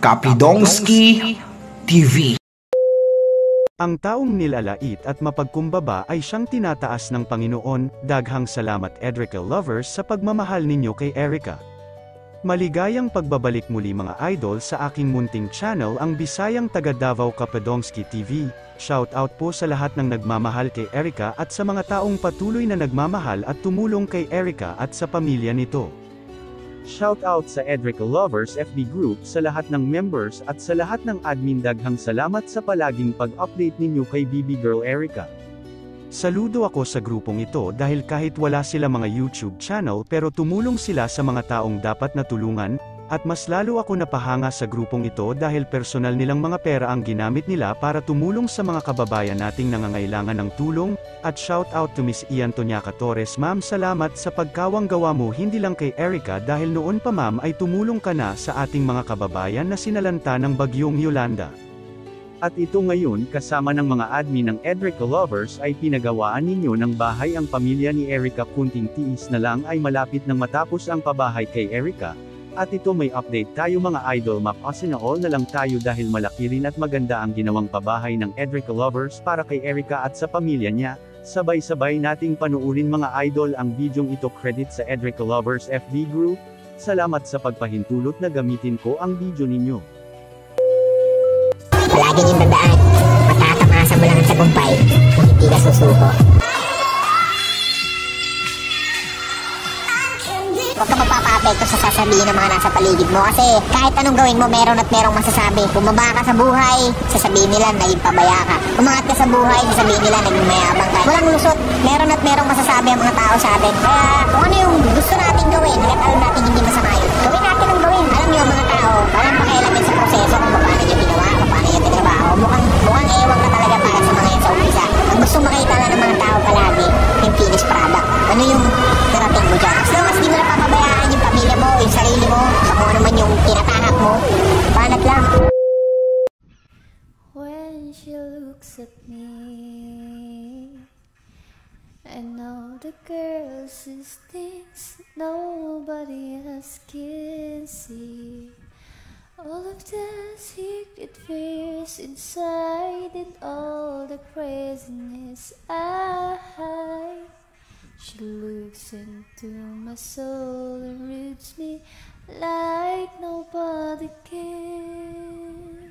Kapidongski TV. Ang taong nilalait at mapagkumbaba ay siyang tinataas ng Panginoon. Daghang salamat Edrica lovers sa pagmamahal ninyo kay Erica. Maligayang pagbabalik muli mga idol sa aking munting channel, ang Bisayang taga Davao Kapidongski TV. Shout out po sa lahat ng nagmamahal kay Erica at sa mga taong patuloy na nagmamahal at tumulong kay Erica at sa pamilya nito. Shout out sa Edrica Lovers FB group, sa lahat ng members at sa lahat ng admin. Daghang salamat sa palaging pag-update ninyo kay BB Girl Erica. Saludo ako sa grupong ito dahil kahit wala sila mga YouTube channel pero tumulong sila sa mga taong dapat na tulungan, at mas lalo ako napahanga sa grupong ito dahil personal nilang mga pera ang ginamit nila para tumulong sa mga kababayan nating nangangailangan ng tulong. At shout out to Miss Ian Toniaca Torres. Ma'am, salamat sa pagkawang gawa mo hindi lang kay Erica dahil noon pa ma'am ay tumulong ka na sa ating mga kababayan na sinalanta ng bagyong Yolanda. At ito ngayon kasama ng mga admin ng Edrica Lovers ay pinagawaan ninyo ng bahay ang pamilya ni Erica. Kunting tiis na lang ay malapit nang matapos ang pabahay kay Erica. At ito may update tayo mga idol, mapasinaol na lang tayo dahil malaki rin at maganda ang ginawang pabahay ng Edrica Lovers para kay Erica at sa pamilya niya. Sabay-sabay nating panuurin mga idol ang bidyong ito. Credit sa Edrica Lovers FB group. Salamat sa pagpahintulot na gamitin ko ang video ninyo. Palagi niyong tandaan, matatamasa mo lang ang tagumpay kung hindi ka susuko. Huwag ka magpapa-apekto sa sasabihin ng mga nasa paligid mo kasi kahit anong gawin mo, meron at merong masasabi. Bumaba ka sa buhay, sasabihin nila naging pabaya ka. Umangat ka sa buhay, sasabihin nila naging mayabang ka. Walang lusot, meron at merong masasabi ang mga tao sa atin. Kaya kung ano yung gusto natin gawin, hanggat alam natin hindi masama yun, gawin natin ang gawin. Alam niyo mga tao, walang pakialam din sa proseso kung paano nyo ginawa, kung paano nyo tinrabaho. Mukhang ewan na talaga para sa mga yan sa umpisa. Ang gusto makita lang ng mga tao palagi, yung finished product. Ano yung narating mo dyan? As long as di mo napapabayaan yung pamilya mo, yung sarili mo, sa kung ano man yung tinatahak mo, panat lang. When she looks at me, and all the girls is things nobody else can see. All of the secret fears inside and all the craziness I hide. She looks into my soul and reads me like nobody can.